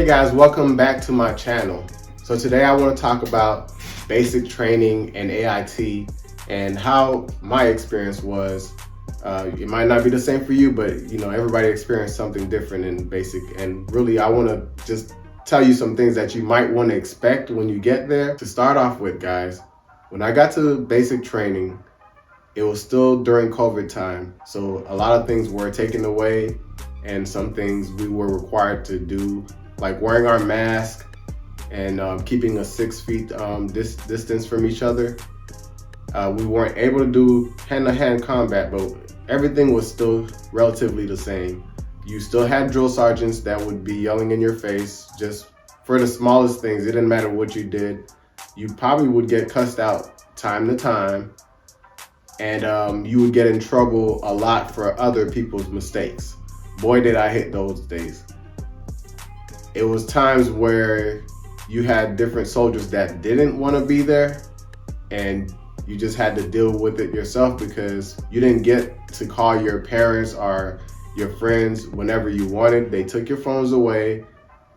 Hey guys, welcome back to my channel. So today I want to talk about basic training and AIT and how my experience was. It might not be the same for you, but everybody experienced something different in basic. And really, I want to just tell you some things that you might want to expect when you get there. To start off with, guys, when I got to basic training, it was still during COVID time. So a lot of things were taken away and some things we were required to do, like wearing our mask and keeping a 6 feet distance from each other. We weren't able to do hand-to-hand combat, but everything was still relatively the same. You still had drill sergeants that would be yelling in your face just for the smallest things. It didn't matter what you did. You probably would get cussed out time to time, and you would get in trouble a lot for other people's mistakes. Boy, did I hit those days. It was times where you had different soldiers that didn't want to be there, and you just had to deal with it yourself because you didn't get to call your parents or your friends whenever you wanted. They took your phones away.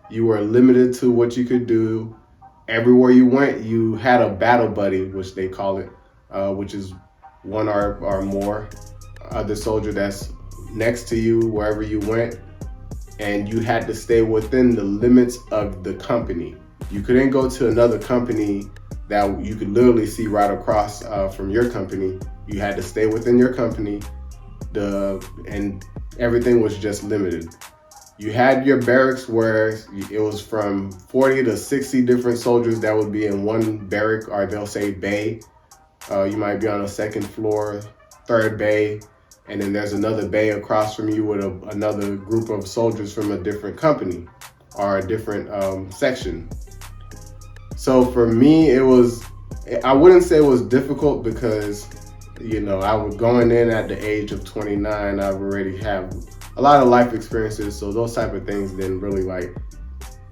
You were limited to what you could do. Everywhere you went, you had a battle buddy, which they call it, which is one or more other soldier that's next to you wherever you went, and you had to stay within the limits of the company. You couldn't go to another company that you could literally see right across from your company. You had to stay within your company, and everything was just limited. You had your barracks where it was from 40 to 60 different soldiers that would be in one barrack, or they'll say bay. You might be on a second floor, third bay, and then there's another bay across from you with another group of soldiers from a different company or a different section. So for me, I wouldn't say it was difficult because, I was going in at the age of 29. I've already have a lot of life experiences. So those type of things didn't really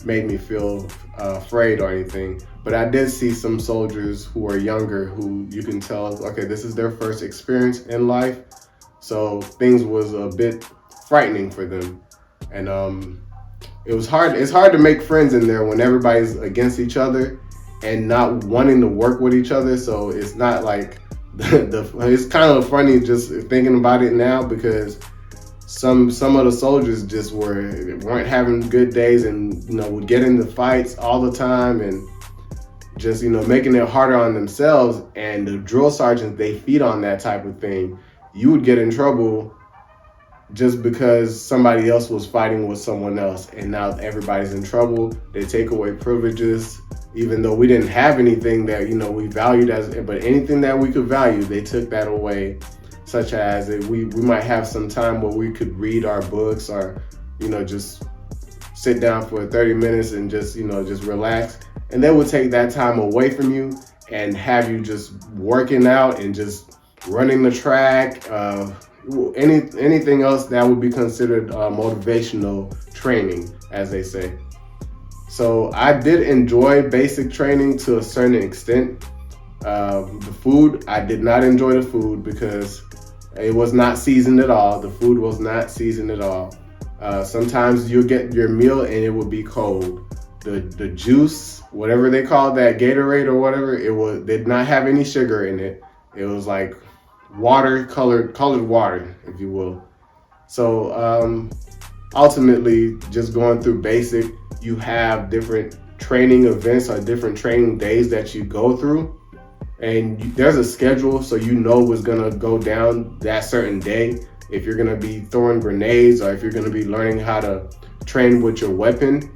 made me feel afraid or anything. But I did see some soldiers who are younger who you can tell, okay, this is their first experience in life. So things was a bit frightening for them. And it was hard. It's hard to make friends in there when everybody's against each other and not wanting to work with each other. So it's not like it's kind of funny just thinking about it now, because some of the soldiers just weren't having good days and would get into fights all the time and just making it harder on themselves. And the drill sergeants, they feed on that type of thing. You would get in trouble just because somebody else was fighting with someone else, and now everybody's in trouble. They take away privileges, even though we didn't have anything that we valued but anything that we could value, they took that away. Such as we might have some time where we could read our books, or just sit down for 30 minutes and just relax, and they would take that time away from you and have you just working out and just running the track, anything else that would be considered motivational training, as they say. So I did enjoy basic training to a certain extent. The food, I did not enjoy the food because it was not seasoned at all. The food was not seasoned at all. Sometimes you'll get your meal and it would be cold. The juice, whatever they call that, Gatorade or whatever, did not have any sugar in it. It was like colored water, if you will. So ultimately, just going through basic, you have different training events or different training days that you go through, and there's a schedule, so what's gonna go down that certain day. If you're gonna be throwing grenades, or if you're gonna be learning how to train with your weapon.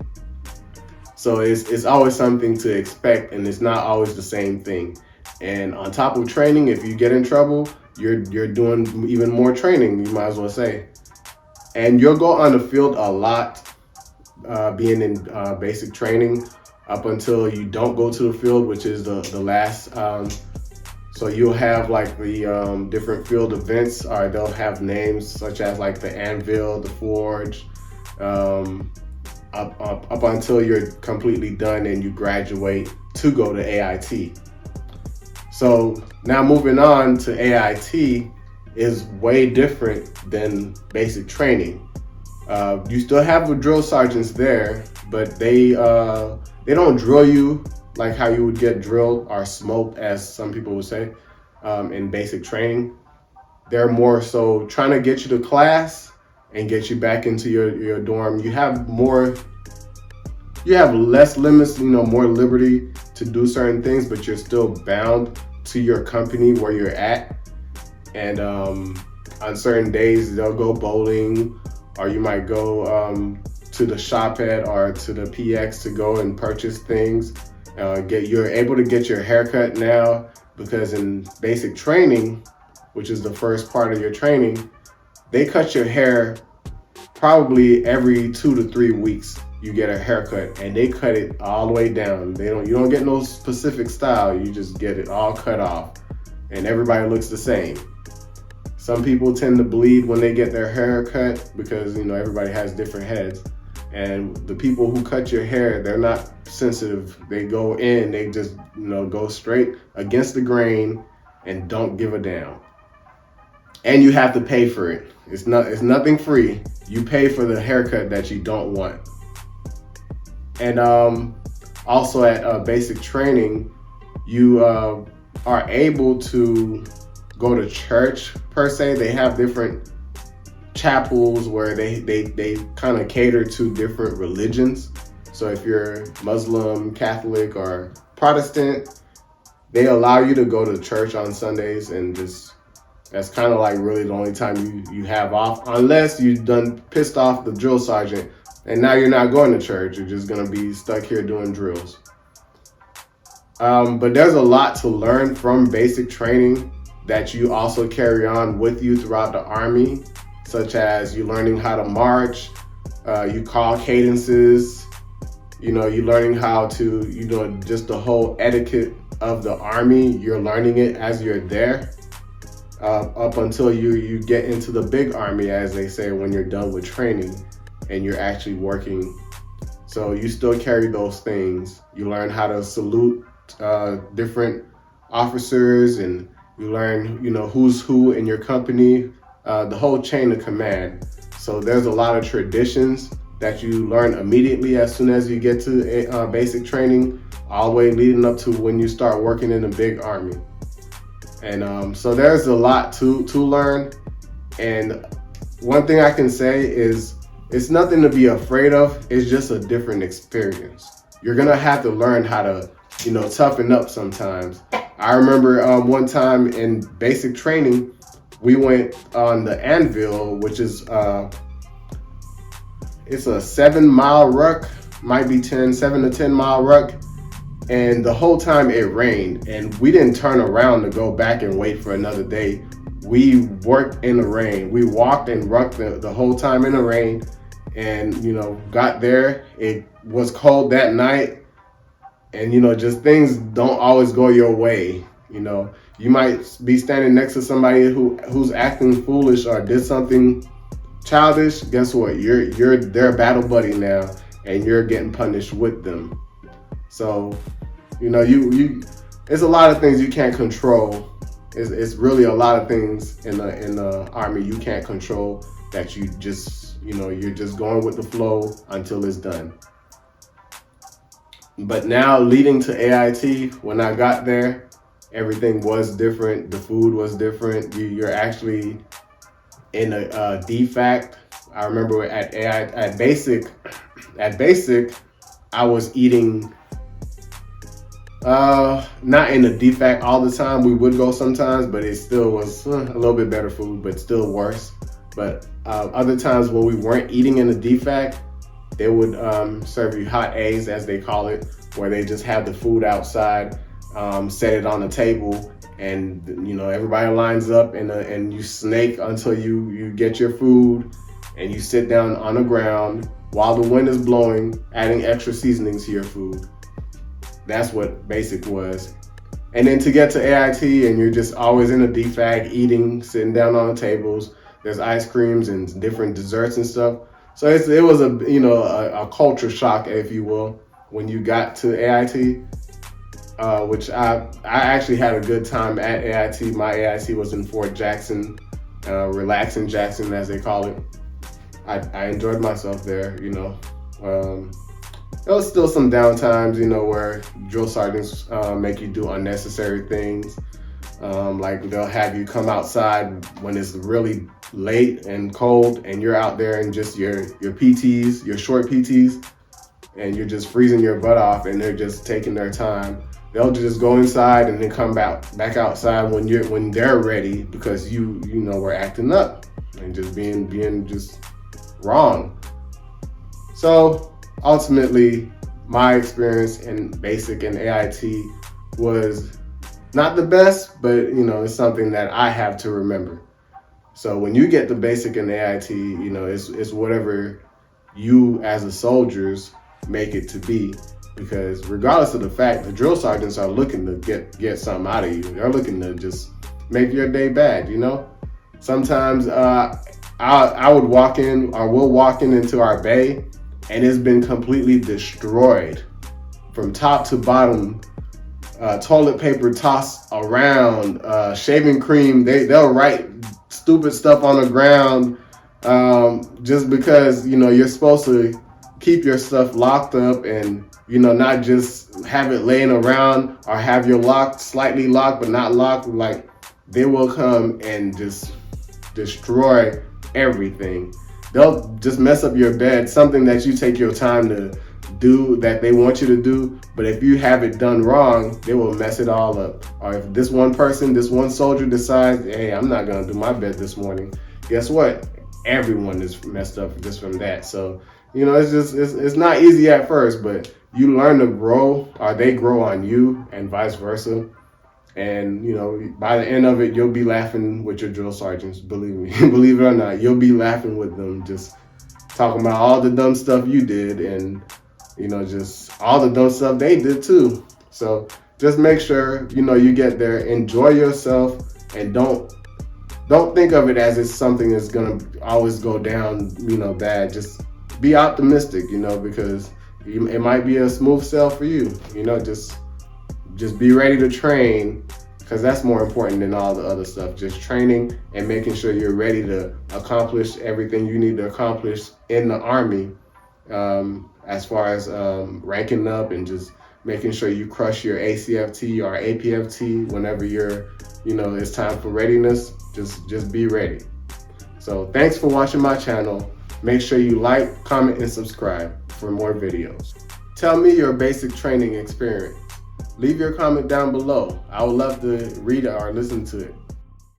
So it's always something to expect, and it's not always the same thing. And on top of training, if you get in trouble, you're doing even more training, you might as well say. And you'll go on the field a lot, being in basic training, up until you don't go to the field, which is the last. So you'll have the different field events, or they'll have names such as the anvil, the forge, up until you're completely done and you graduate to go to AIT. So now moving on to AIT is way different than basic training. You still have the drill sergeants there, but they don't drill you like how you would get drilled or smoked, as some people would say, in basic training. They're more so trying to get you to class and get you back into your dorm. You have less limits, more liberty to do certain things, but you're still bound to your company where you're at. And on certain days, they'll go bowling, or you might go to the shop at or to the PX to go and purchase things. You're able to get your haircut now, because in basic training, which is the first part of your training, they cut your hair probably every 2 to 3 weeks. You get a haircut, and they cut it all the way down. You don't get no specific style. You just get it all cut off, and everybody looks the same. Some people tend to bleed when they get their hair cut because everybody has different heads. And the people who cut your hair, they're not sensitive. They go in, they just go straight against the grain and don't give a damn. And you have to pay for it. It's nothing free. You pay for the haircut that you don't want. And also at basic training, you are able to go to church per se. They have different chapels where they kind of cater to different religions. So if you're Muslim, Catholic, or Protestant, they allow you to go to church on Sundays, and that's kind of like really the only time you have off, unless you done pissed off the drill sergeant and now you're not going to church. You're just going to be stuck here doing drills. But there's a lot to learn from basic training that you also carry on with you throughout the Army, such as you learning how to march, you call cadences, you learning how to, just the whole etiquette of the Army. You're learning it as you're there, up until you get into the big Army, as they say, when you're done with training and you're actually working. So you still carry those things. You learn how to salute different officers, and you learn, who's who in your company, the whole chain of command. So there's a lot of traditions that you learn immediately as soon as you get to basic training, all the way leading up to when you start working in the big Army. And so there's a lot to learn. And one thing I can say is it's nothing to be afraid of. It's just a different experience. You're gonna have to learn how to, toughen up sometimes. I remember one time in basic training, we went on the anvil, which is it's a 7-mile ruck, might be 7 to 10 mile ruck. And the whole time it rained, and we didn't turn around to go back and wait for another day. We worked in the rain. We walked and rucked the whole time in the rain, and got there. It was cold that night, and just things don't always go your way. You might be standing next to somebody who's acting foolish or did something childish. Guess what? You're their battle buddy now, and you're getting punished with them. So, you it's a lot of things you can't control. It's really a lot of things in the Army you can't control, that you just, you're just going with the flow until it's done. But now, leading to AIT, when I got there, everything was different. The food was different. You're actually in a DFAC. I remember at basic, I was eating not in the DFAC all the time. We would go sometimes, but it still was a little bit better food, but still worse. But other times when we weren't eating in the DFAC, they would serve you hot A's, as they call it, where they just have the food outside, set it on the table, and everybody lines up, and you snake until you get your food, and you sit down on the ground while the wind is blowing, adding extra seasoning to your food. That's what basic was. And then to get to AIT, and you're just always in a DFAC, eating, sitting down on the tables. There's ice creams and different desserts and stuff. So it was a culture shock, if you will, when you got to AIT, which I actually had a good time at AIT. My AIT was in Fort Jackson, Relaxing Jackson, as they call it. I enjoyed myself there, you know. There was still some downtimes, you know, where drill sergeants make you do unnecessary things. Like they'll have you come outside when it's really late and cold and you're out there in just your PTs, your short PTs, and you're just freezing your butt off and they're just taking their time. They'll just go inside and then come back outside when they're ready because you know we're acting up and just being just wrong. So ultimately, my experience in basic and AIT was not the best, but you know, it's something that I have to remember. So when you get the basic and AIT, you know, it's whatever you as a soldiers make it to be, because regardless of the fact, the drill sergeants are looking to get something out of you. They're looking to just make your day bad, you know. Sometimes I would walk in, or we'll walk into our bay, and it's been completely destroyed from top to bottom. Toilet paper tossed around, shaving cream. They'll write stupid stuff on the ground just because, you know, you're supposed to keep your stuff locked up and, you know, not just have it laying around or have your lock slightly locked but not locked. Like, they will come and just destroy everything. They'll just mess up your bed, something that you take your time to do, that they want you to do, but if you have it done wrong, they will mess it all up. Or if this one soldier decides, hey, I'm not gonna do my bed this morning, guess what? Everyone is messed up just from that. So, you know, it's not easy at first, but you learn to grow, or they grow on you, and vice versa. And, you know, by the end of it, you'll be laughing with your drill sergeants, believe me. Believe it or not, you'll be laughing with them, just talking about all the dumb stuff you did and, you know, just all the dumb stuff they did too. So just make sure, you know, you get there, enjoy yourself, and don't think of it as it's something that's gonna always go down, you know, bad. Just be optimistic, you know, because it might be a smooth sail for you. You know, just be ready to train, because that's more important than all the other stuff. Just training and making sure you're ready to accomplish everything you need to accomplish in the Army, as far as ranking up and just making sure you crush your ACFT or APFT whenever you know, it's time for readiness. Just be ready. So thanks for watching my channel. Make sure you like, comment, and subscribe for more videos. Tell me your basic training experience. Leave your comment down below. I would love to read it or listen to it.